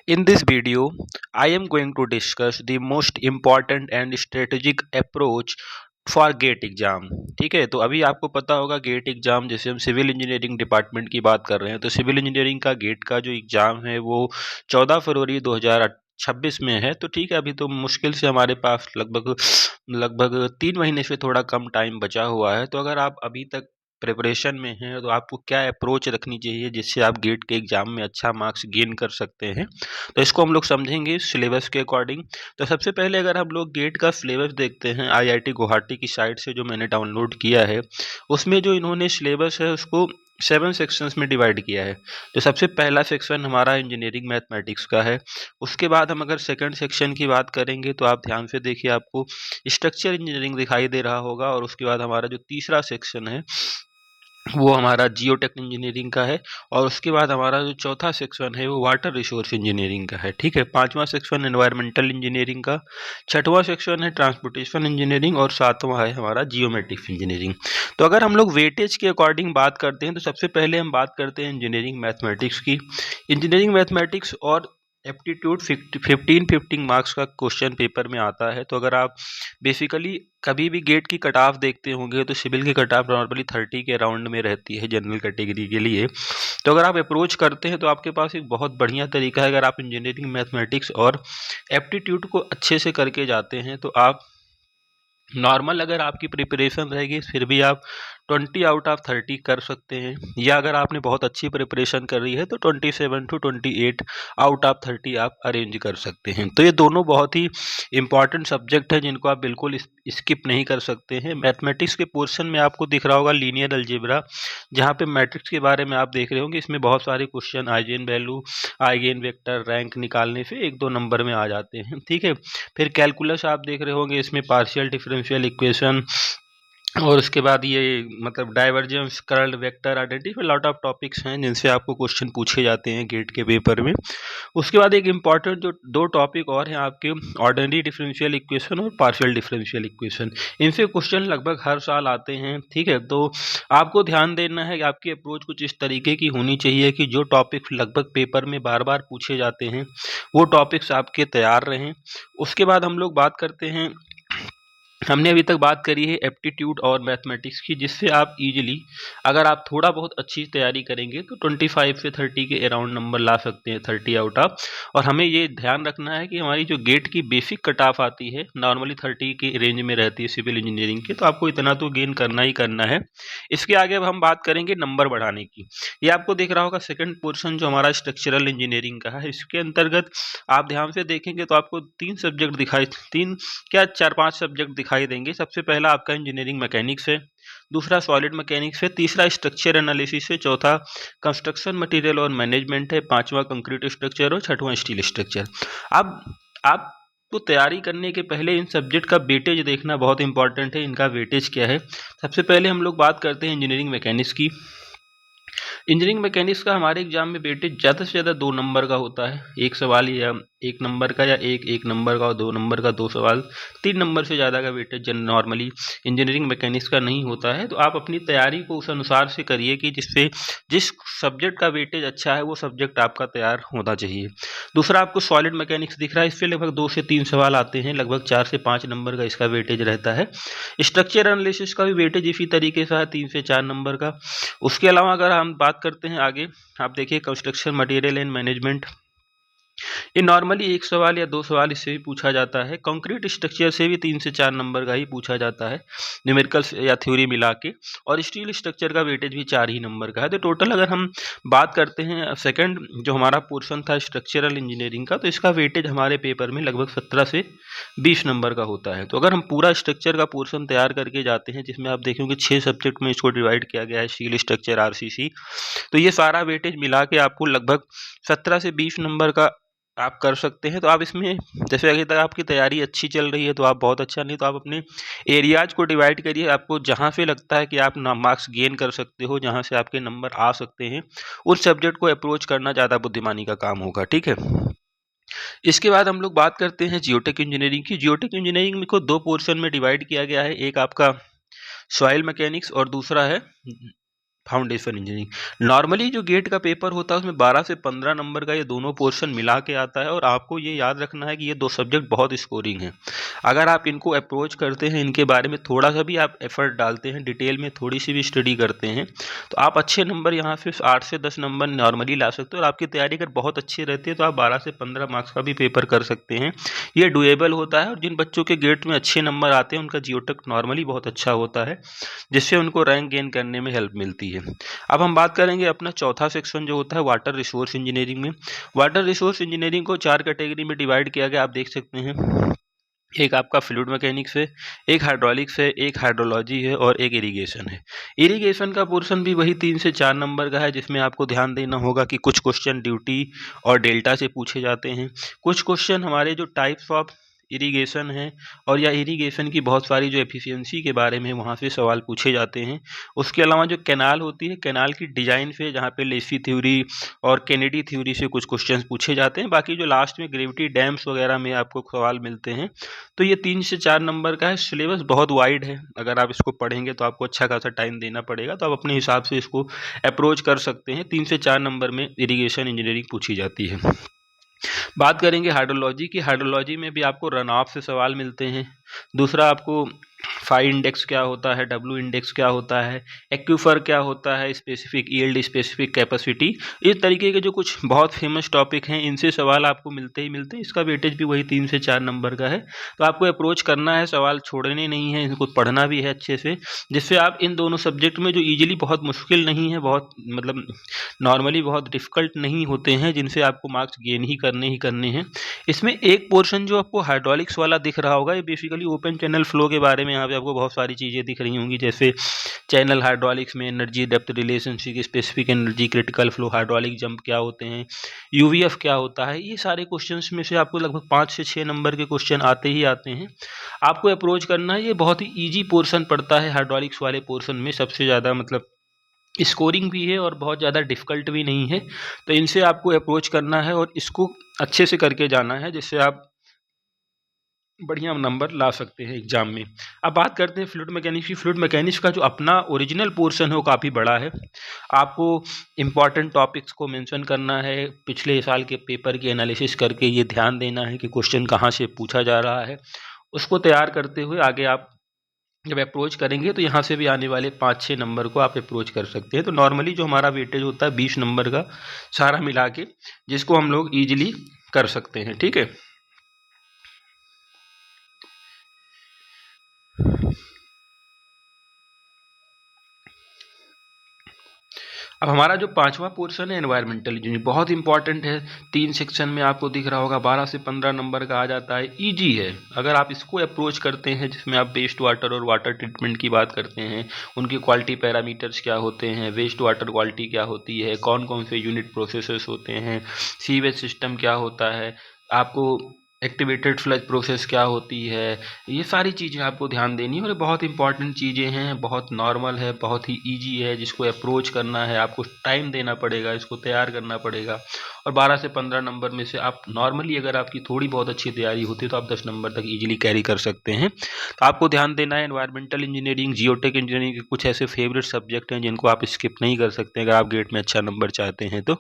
In this video, I am going to discuss the most important and strategic approach for GATE exam. ठीक है, तो अभी आपको पता होगा गेट एग्जाम, जैसे हम सिविल इंजीनियरिंग डिपार्टमेंट की बात कर रहे हैं तो सिविल इंजीनियरिंग का गेट का जो एग्जाम है वो 14 फरवरी 2026 में है। तो ठीक है, अभी तो मुश्किल से हमारे पास लगभग लगभग 3 महीने से थोड़ा कम टाइम बचा हुआ है। तो अगर आप अभी तक प्रिपरेशन में हैं तो आपको क्या अप्रोच रखनी चाहिए जिससे आप गेट के एग्जाम में अच्छा मार्क्स गेन कर सकते हैं, तो इसको हम लोग समझेंगे सिलेबस के अकॉर्डिंग। तो सबसे पहले अगर हम लोग गेट का सिलेबस देखते हैं आईआईटी गुवाहाटी की साइट से, जो मैंने डाउनलोड किया है, उसमें जो इन्होंने सिलेबस है उसको 7 सेक्शंस में डिवाइड किया है। तो सबसे पहला सेक्शन हमारा इंजीनियरिंग मैथमेटिक्स का है। उसके बाद हम अगर सेकंड सेक्शन की बात करेंगे तो आप ध्यान से देखिए, आपको स्ट्रक्चर इंजीनियरिंग दिखाई दे रहा होगा। और उसके बाद हमारा जो तीसरा सेक्शन है वो हमारा जियोटेक इंजीनियरिंग का है। और उसके बाद हमारा जो चौथा सेक्शन है वो वाटर रिसोर्स इंजीनियरिंग का है। ठीक है, पांचवा सेक्शन एनवायरमेंटल इंजीनियरिंग का, छठवां सेक्शन है ट्रांसपोर्टेशन इंजीनियरिंग और सातवां है हमारा जियोमेट्रिक्स इंजीनियरिंग। तो अगर हम लोग वेटेज के अकॉर्डिंग बात करते हैं तो सबसे पहले हम बात करते हैं इंजीनियरिंग मैथमेटिक्स की। इंजीनियरिंग मैथमेटिक्स और एप्टीट्यूड 15 मार्क्स का क्वेश्चन पेपर में आता है। तो अगर आप बेसिकली कभी भी गेट की कट ऑफ देखते होंगे तो सिविल की कट ऑफ नॉर्मली 30 के राउंड में रहती है जनरल कैटेगरी के लिए। तो अगर आप अप्रोच करते हैं तो आपके पास एक बहुत बढ़िया तरीका है। अगर आप इंजीनियरिंग मैथमेटिक्स और एप्टीट्यूड को अच्छे से करके जाते हैं तो आप नॉर्मल, अगर आपकी प्रिपरेशन रहेगी फिर भी आप 20 आउट ऑफ 30 कर सकते हैं। या अगर आपने बहुत अच्छी प्रिपरेशन कर रही है तो 27 टू 28 आउट ऑफ 30 आप अरेंज कर सकते हैं। तो ये दोनों बहुत ही इंपॉर्टेंट सब्जेक्ट है जिनको आप बिल्कुल स्किप नहीं कर सकते हैं। मैथमेटिक्स के पोर्शन में आपको दिख रहा होगा लीनियर अलजेब्रा, जहाँ पे मैट्रिक्स के बारे में आप देख रहे होंगे। इसमें बहुत सारे question eigen value, eigen vector, rank निकालने से 1-2 नंबर में आ जाते हैं। ठीक है, फिर कैलकुलस आप देख रहे होंगे, इसमें पार्शियल डिफरेंशियल इक्वेशन और उसके बाद ये मतलब divergence, curl, vector, identity, lot of topics हैं जिनसे आपको क्वेश्चन पूछे जाते हैं गेट के पेपर में। उसके बाद एक इम्पॉर्टेंट जो 2 टॉपिक और हैं आपके, ऑर्डिनरी डिफरेंशियल इक्वेशन और पार्शियल डिफरेंशियल इक्वेशन। इनसे क्वेश्चन लगभग हर साल आते हैं। ठीक है, तो आपको ध्यान देना है कि आपकी अप्रोच कुछ इस तरीके की होनी चाहिए कि जो टॉपिक्स लगभग पेपर में बार बार पूछे जाते हैं वो टॉपिक्स आपके तैयार रहें। उसके बाद हम लोग बात करते हैं, हमने अभी तक बात करी है एप्टीट्यूड और मैथमेटिक्स की, जिससे आप इजीली, अगर आप थोड़ा बहुत अच्छी तैयारी करेंगे तो 25 से 30 के अराउंड नंबर ला सकते हैं, 30 आउट ऑफ। और हमें ये ध्यान रखना है कि हमारी जो गेट की बेसिक कट ऑफ आती है नॉर्मली 30 के रेंज में रहती है सिविल इंजीनियरिंग की, तो आपको इतना तो गेन करना ही करना है। इसके आगे अब हम बात करेंगे नंबर बढ़ाने की। ये आपको दिख रहा होगा सेकेंड पोर्शन जो हमारा स्ट्रक्चरल इंजीनियरिंग का है। इसके अंतर्गत आप ध्यान से देखेंगे तो आपको 3 सब्जेक्ट दिखाई, 3 क्या 4-5 सब्जेक्ट दिखाई देंगे। सबसे पहला आपका इंजीनियरिंग मैकेनिक्स है, दूसरा सॉलिड मैकेनिक्स है, तीसरा स्ट्रक्चर एनालिसिस है, चौथा कंस्ट्रक्शन मटेरियल और मैनेजमेंट है, पांचवा कंक्रीट स्ट्रक्चर और छठवां स्टील स्ट्रक्चर। अब आप तो तैयारी करने के पहले इन सब्जेक्ट का वेटेज देखना बहुत इंपॉर्टेंट है। इनका वेटेज क्या है, सबसे पहले हम लोग बात करते हैं इंजीनियरिंग मैकेनिक्स की। इंजीनियरिंग मैकेनिक्स का हमारे एग्जाम में वेटेज ज़्यादा से ज़्यादा 2 नंबर का होता है। एक सवाल या 1 नंबर का, या एक नंबर का और 2 नंबर का 2 सवाल। 3 नंबर से ज़्यादा का वेटेज नॉर्मली इंजीनियरिंग मैकेनिक्स का नहीं होता है। तो आप अपनी तैयारी को उस अनुसार से करिए कि जिस सब्जेक्ट का वेटेज अच्छा है वो सब्जेक्ट आपका तैयार होना चाहिए। दूसरा आपको सॉलिड मैकेनिक्स दिख रहा है, इससे लगभग 2 से 3 सवाल आते हैं, लगभग 4 से 5 नंबर का इसका वेटेज रहता है। स्ट्रक्चर एनालिसिस का भी वेटेज इसी तरीके से है, 3 से 4 नंबर का। उसके अलावा अगर हम बात करते हैं आगे, आप देखिए कंस्ट्रक्शन मटेरियल एंड मैनेजमेंट, ये नॉर्मली 1 सवाल या 2 सवाल इससे भी पूछा जाता है। कंक्रीट स्ट्रक्चर से भी 3 से 4 नंबर का ही पूछा जाता है, न्यूमेरिकल्स या थ्योरी मिला के। और स्टील स्ट्रक्चर का वेटेज भी 4 ही नंबर का है। तो टोटल अगर हम बात करते हैं सेकंड जो हमारा पोर्शन था स्ट्रक्चरल इंजीनियरिंग का, तो इसका वेटेज हमारे पेपर में लगभग 17 से 20 नंबर का होता है। तो अगर हम पूरा स्ट्रक्चर का पोर्शन तैयार करके जाते हैं, जिसमें आप देखेंगे 6 सब्जेक्ट में इसको डिवाइड किया गया है, स्टील स्ट्रक्चर, आरसीसी, तो ये सारा वेटेज मिला के आपको लगभग 17 से 20 नंबर का आप कर सकते हैं। तो आप इसमें, जैसे अभी तक आपकी तैयारी अच्छी चल रही है तो आप बहुत अच्छा, नहीं तो आप अपने एरियाज को डिवाइड करिए। आपको जहाँ से लगता है कि आप मार्क्स गेन कर सकते हो, जहाँ से आपके नंबर आ सकते हैं, उस सब्जेक्ट को अप्रोच करना ज़्यादा बुद्धिमानी का काम होगा। ठीक है, इसके बाद हम लोग बात करते हैं जियोटेक इंजीनियरिंग की। जियोटेक इंजीनियरिंग को 2 पोर्शन में डिवाइड किया गया है, एक आपका सॉइल मैकेनिक्स और दूसरा है फाउंडेशन इंजीनियरिंग। नॉर्मली जो गेट का पेपर होता है उसमें 12 से 15 नंबर का ये दोनों पोर्शन मिला के आता है, और आपको ये याद रखना है कि ये दो सब्जेक्ट बहुत स्कोरिंग हैं। अगर आप इनको अप्रोच करते हैं, इनके बारे में थोड़ा सा भी आप एफर्ट डालते हैं, डिटेल में थोड़ी सी भी स्टडी करते हैं, तो आप अच्छे नंबर यहाँ से 8 से 10 नंबर नॉर्मली ला सकते हो। और आपकी तैयारी अगर बहुत अच्छी रहती है तो आप 12 से 15 मार्क्स का भी पेपर कर सकते हैं। ये डुएबल होता है, और जिन बच्चों के गेट में अच्छे नंबर आते हैं उनका जियोटेक नॉर्मली बहुत अच्छा होता है, जिससे उनको रैंक गेन करने में हेल्प मिलती है। अब हम बात करेंगे अपना चौथा सेक्शन जो होता है वाटर रिसोर्स इंजीनियरिंग में। वाटर रिसोर्स इंजीनियरिंग को 4 कैटेगरी में डिवाइड किया गया, आप देख सकते हैं। एक आपका फ्लूइड मैकेनिक्स है, एक हाइड्रोलिक्स है, एक हाइड्रोलॉजी है, और एक इरिगेशन है। इरिगेशन का पोर्शन भी वही 3 से 4 नंबर का है, जिसमें आपको ध्यान देना होगा कि कुछ क्वेश्चन ड्यूटी और डेल्टा से पूछे जाते हैं। कुछ क्वेश्चन हमारे जो टाइप्स ऑफ इरिगेशन है और या इरिगेशन की बहुत सारी जो एफिशिएंसी के बारे में वहाँ से सवाल पूछे जाते हैं। उसके अलावा जो कैनाल होती है, कैनाल की डिज़ाइन से जहाँ पे लेसी थ्योरी और केनेडी थ्योरी से कुछ क्वेश्चंस पूछे जाते हैं। बाकी जो लास्ट में ग्रेविटी डैम्स वगैरह में आपको सवाल मिलते हैं। तो ये 3 से 4 नंबर का है। सिलेबस बहुत वाइड है, अगर आप इसको पढ़ेंगे तो आपको अच्छा खासा टाइम देना पड़ेगा, तो आप अपने हिसाब से इसको अप्रोच कर सकते हैं। 3 से 4 नंबर में इरिगेशन इंजीनियरिंग पूछी जाती है। बात करेंगे हाइड्रोलॉजी की। हाइड्रोलॉजी में भी आपको रन ऑफ से सवाल मिलते हैं। दूसरा, आपको फाई इंडेक्स क्या होता है, डब्ल्यू इंडेक्स क्या होता है, एक्यूफर क्या होता है, स्पेसिफिक यील्ड, स्पेसिफिक कैपेसिटी, इस तरीके के जो कुछ बहुत फेमस टॉपिक हैं, इनसे सवाल आपको मिलते ही मिलते हैं। इसका वेटेज भी वही 3 से 4 नंबर का है। तो आपको अप्रोच करना है, सवाल छोड़ने नहीं है, इनको पढ़ना भी है अच्छे से, जिससे आप इन दोनों सब्जेक्ट में जो ईजिली बहुत मुश्किल नहीं है, बहुत मतलब नॉर्मली बहुत डिफिकल्ट नहीं होते हैं, जिनसे आपको मार्क्स गेन ही करने हैं। इसमें एक पोर्शन जो आपको हाइड्रोलिक्स वाला दिख रहा होगा, ये बेसिकली ओपन चैनल फ्लो के बारे में यहाँ पे आपको बहुत सारी चीज़ें दिख रही होंगी, जैसे चैनल हाइड्रोलिक्स में energy depth relationship, specific energy, critical flow, hydraulic jump क्या होते हैं, यूवीएफ क्या होता है। ये सारे क्वेश्चंस में से आपको लगभग 5 से 6 नंबर के क्वेश्चन आते ही आते हैं। आपको अप्रोच करना है, ये बहुत ही ईजी पोर्शन पड़ता है हाइड्रोलिक्स वाले पोर्शन में, सबसे ज़्यादा मतलब स्कोरिंग भी है और बहुत ज़्यादा डिफ़िकल्ट भी नहीं है। तो इनसे आपको अप्रोच करना है और इसको अच्छे से करके जाना है, जिससे आप बढ़िया नंबर ला सकते हैं एग्ज़ाम में। अब बात करते हैं फ्लूइड मैकेनिक्स की। फ्लूइड मैकेनिक्स का जो अपना ओरिजिनल पोर्शन है वो काफ़ी बड़ा है। आपको इम्पॉर्टेंट टॉपिक्स को मेंशन करना है, पिछले साल के पेपर की एनालिसिस करके ये ध्यान देना है कि क्वेश्चन कहाँ से पूछा जा रहा है। उसको तैयार करते हुए आगे आप जब अप्रोच करेंगे तो यहाँ से भी आने वाले 5-6 नंबर को आप अप्रोच कर सकते हैं। तो नॉर्मली जो हमारा वेटेज होता है 20 नंबर का सारा मिला के, जिसको हम लोग ईजिली कर सकते हैं। ठीक है। अब हमारा जो 5वां पोर्शन है एनवायरमेंटल इंजीनियरिंग, बहुत इंपॉर्टेंट है। 3 सेक्शन में आपको दिख रहा होगा, 12 से 15 नंबर का आ जाता है। ईजी है अगर आप इसको अप्रोच करते हैं, जिसमें आप वेस्ट वाटर और वाटर ट्रीटमेंट की बात करते हैं, उनकी क्वालिटी पैरामीटर्स क्या होते हैं, वेस्ट वाटर क्वालिटी क्या होती है, कौन कौन से यूनिट प्रोसेसेस होते हैं, सीवेज सिस्टम क्या होता है, आपको एक्टिवेटेड फ्लश प्रोसेस क्या होती है, ये सारी चीज़ें आपको ध्यान देनी है। और ये बहुत इंपॉर्टेंट चीज़ें हैं, बहुत नॉर्मल है, बहुत ही इजी है, जिसको अप्रोच करना है आपको टाइम देना पड़ेगा, इसको तैयार करना पड़ेगा। और 12 से 15 नंबर में से आप नॉर्मली अगर आपकी थोड़ी बहुत अच्छी तैयारी होती है तो आप 10 नंबर तक इजीली कैरी कर सकते हैं। तो आपको ध्यान देना है, एनवायरमेंटल इंजीनियरिंग, जियोटेक इंजीनियरिंग के कुछ ऐसे फेवरेट सब्जेक्ट हैं जिनको आप स्किप नहीं कर सकते अगर आप गेट में अच्छा नंबर चाहते हैं तो।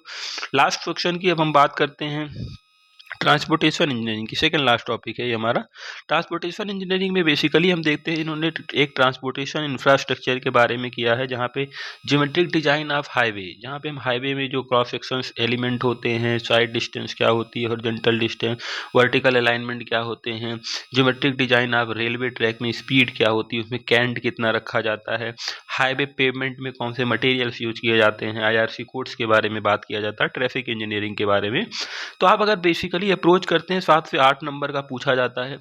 लास्ट सेक्शन की अब हम बात करते हैं ट्रांसपोर्टेशन इंजीनियरिंग की। सेकंड लास्ट टॉपिक है ये हमारा। ट्रांसपोर्टेशन इंजीनियरिंग में बेसिकली हम देखते हैं इन्होंने एक ट्रांसपोर्टेशन इंफ्रास्ट्रक्चर के बारे में किया है, जहाँ पे ज्योमेट्रिक डिजाइन ऑफ हाईवे, जहाँ पे हम हाईवे में जो क्रॉस सेक्शंस एलिमेंट होते हैं, साइड डिस्टेंस क्या होती है, हॉरिजॉन्टल डिस्टेंस, वर्टिकल अलाइनमेंट क्या होते हैं, geometric design of railway track में स्पीड क्या होती है, उसमें कैंट कितना रखा जाता है, हाईवे पेवमेंट में कौन से मटेरियल्स यूज किए जाते हैं, IRC कोड्स के बारे में बात किया जाता है, ट्रैफिक इंजीनियरिंग के बारे में। तो आप अगर बेसिकली अप्रोच करते हैं 7 से 8 नंबर का पूछा जाता है।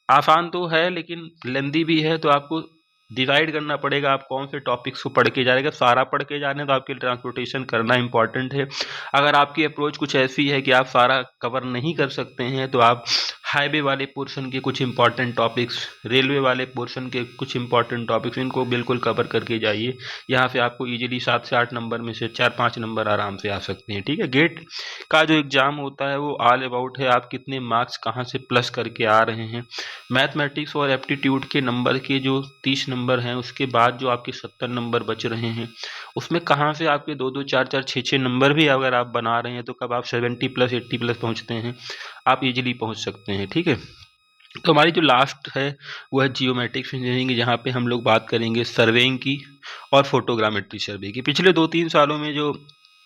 आसान तो है लेकिन लेंदी भी है, तो आपको डिवाइड करना पड़ेगा आप कौन से टॉपिक्स को पढ़ के जा रहे हैं। सारा पढ़ के जा रहे हैं तो आपके लिए ट्रांसपोर्टेशन करना इंपॉर्टेंट है। अगर आपकी अप्रोच कुछ ऐसी है कि आप सारा कवर नहीं कर सकते हैं तो आप हाईवे वाले पोर्शन के कुछ इंपॉर्टेंट टॉपिक्स, रेलवे वाले पोर्शन के कुछ इंपॉर्टेंट टॉपिक्स, इनको बिल्कुल कवर करके जाइए। यहाँ से आपको इजीली 7 से 8 नंबर में से 4-5 नंबर आराम से आ सकते हैं, ठीक है। गेट का जो एग्ज़ाम होता है वो ऑल अबाउट है आप कितने मार्क्स कहाँ से प्लस करके आ रहे हैं। मैथमेटिक्स और एप्टीट्यूड के नंबर के जो 30 नंबर हैं, उसके बाद जो आपके 70 नंबर बच रहे हैं, उसमें कहाँ से आपके 2-2, 4-4, 6-6 नंबर भी अगर आप बना रहे हैं, तो कब आप 70 प्लस 80 प्लस पहुँचते हैं, आप इजीली पहुँच सकते हैं, ठीक है। तो हमारी जो लास्ट है वो है जियोमेट्रिक्स इंजीनियरिंग, जहाँ पे हम लोग बात करेंगे सर्वेइंग की और फोटोग्रामेट्री सर्वे की। पिछले 2-3 सालों में जो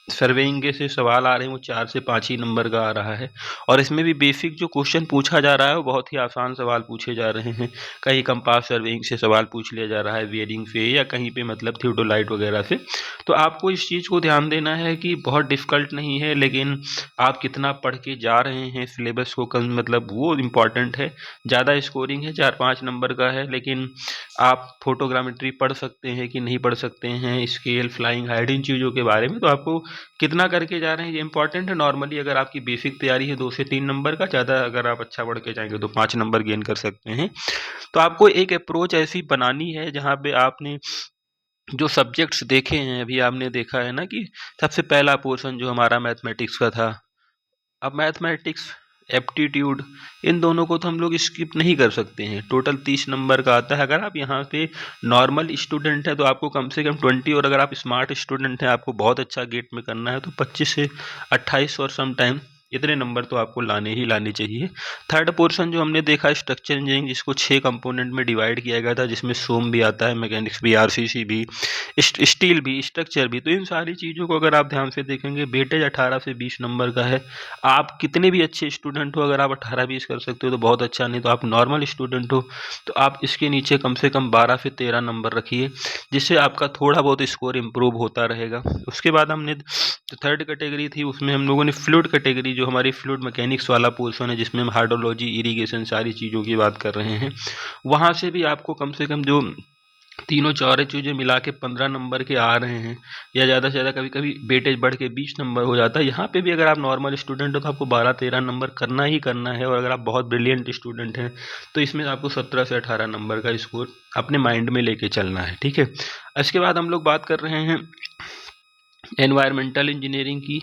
सर्वेइंग के से सवाल आ रहे हैं वो 4 से 5 ही नंबर का आ रहा है, और इसमें भी बेसिक जो क्वेश्चन पूछा जा रहा है वो बहुत ही आसान सवाल पूछे जा रहे हैं। कहीं कंपास सर्वेइंग से सवाल पूछ लिया जा रहा है, बियरिंग से, या कहीं पे मतलब थियोडोलाइट वगैरह से। तो आपको इस चीज़ को ध्यान देना है कि बहुत डिफ़िकल्ट नहीं है, लेकिन आप कितना पढ़ के जा रहे हैं सिलेबस को कम, मतलब वो इम्पॉर्टेंट है। ज़्यादा स्कोरिंग है, 4-5 नंबर का है, लेकिन आप फोटोग्रामेट्री पढ़ सकते हैं कि नहीं पढ़ सकते हैं, स्केल, फ्लाइंग, हाइट, इन चीज़ों के बारे में। तो आपको कितना करके जा रहे हैं ये इंपॉर्टेंट है। नॉर्मली अगर आपकी बेसिक तैयारी है 2 से 3 नंबर का, ज़्यादा अगर आप अच्छा पढ़ के जाएंगे तो 5 नंबर गेन कर सकते हैं। तो आपको एक अप्रोच ऐसी बनानी है जहाँ पे आपने जो सब्जेक्ट्स देखे हैं, अभी आपने देखा है ना कि सबसे पहला पोर्शन जो हमारा मैथमेटिक्स का था, अब मैथमेटिक्स, एप्टीट्यूड, इन दोनों को तो हम लोग स्किप नहीं कर सकते हैं। टोटल 30 नंबर का आता है। अगर आप यहाँ पे नॉर्मल स्टूडेंट हैं तो आपको कम से कम 20, और अगर आप स्मार्ट स्टूडेंट हैं, आपको बहुत अच्छा गेट में करना है, तो 25 से 28 और सम टाइम इतने नंबर तो आपको लाने ही लाने चाहिए। थर्ड पोर्शन जो हमने देखा स्ट्रक्चर इंजीनियरिंग, जिसको 6 कंपोनेंट में डिवाइड किया गया था, जिसमें सोम भी आता है, मैकेनिक्स भी, आरसीसी भी, स्टील भी, स्ट्रक्चर भी। तो इन सारी चीज़ों को अगर आप ध्यान से देखेंगे, वेटेज 18 से 20 नंबर का है। आप कितने भी अच्छे स्टूडेंट हो, अगर आप 18-20 कर सकते हो तो बहुत अच्छा, नहीं तो आप नॉर्मल स्टूडेंट हो तो आप इसके नीचे कम से कम 12 से 13 नंबर रखिए, जिससे आपका थोड़ा बहुत स्कोर इम्प्रूव होता रहेगा। उसके बाद हमने जो थर्ड कैटेगरी थी, उसमें हम लोगों ने फ्लूइड कैटेगरी, जो हमारी फ्लूइड मैकेनिक्स वाला पोर्शन है, जिसमें हम हाइड्रोलॉजी, इरिगेशन, सारी चीज़ों की बात कर रहे हैं, वहाँ से भी आपको कम से कम जो तीनों चारों चीज़ें मिला के 15 नंबर के आ रहे हैं, या ज़्यादा से ज़्यादा कभी कभी वेटेज बढ़ के 20 नंबर हो जाता है। यहाँ पे भी अगर आप नॉर्मल स्टूडेंट हो तो आपको 12-13 नंबर करना ही करना है, और अगर आप बहुत ब्रिलियंट स्टूडेंट हैं तो इसमें आपको 17 से 18 नंबर का स्कोर अपने माइंड में लेके चलना है, ठीक है। इसके बाद हम लोग बात कर रहे हैं एनवायरमेंटल इंजीनियरिंग की।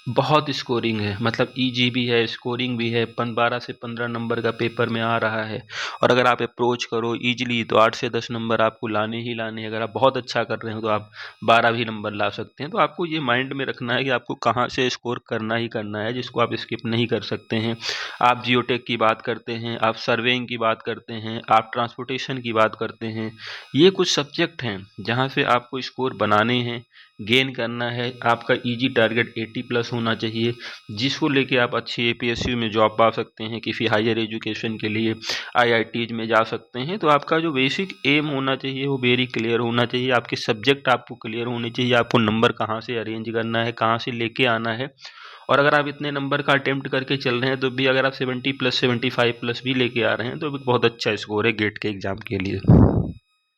बहुत स्कोरिंग है, मतलब ईजी भी है, स्कोरिंग भी है, 12 से 15 नंबर का पेपर में आ रहा है, और अगर आप अप्रोच करो ईजिली तो 8 से 10 नंबर आपको लाने ही लाने हैं। अगर आप बहुत अच्छा कर रहे हो तो आप 12 भी नंबर ला सकते हैं। तो आपको ये माइंड में रखना है कि आपको कहाँ से स्कोर करना ही करना है, जिसको आप स्किप नहीं कर सकते हैं। आप जियोटेक की बात करते हैं, आप सर्वेइंग की बात करते हैं, आप ट्रांसपोर्टेशन की बात करते हैं, ये कुछ सब्जेक्ट हैं जहाँ से आपको स्कोर बनाने हैं, गेन करना है। आपका ईजी टारगेट 80 प्लस होना चाहिए, जिसको लेके आप अच्छी एपीएसयू में जॉब पा सकते हैं, किसी हायर एजुकेशन के लिए आईआईटीज में जा सकते हैं। तो आपका जो बेसिक एम होना चाहिए वो वेरी क्लियर होना चाहिए, आपके सब्जेक्ट आपको क्लियर होने चाहिए, आपको नंबर कहाँ से अरेंज करना है, कहाँ से लेके आना है। और अगर आप इतने नंबर का अटेम्प्ट करके चल रहे हैं तो भी अगर आप 70 प्लस 75 प्लस भी लेके आ रहे हैं तो भी बहुत अच्छा स्कोर है गेट के एग्ज़ाम के लिए।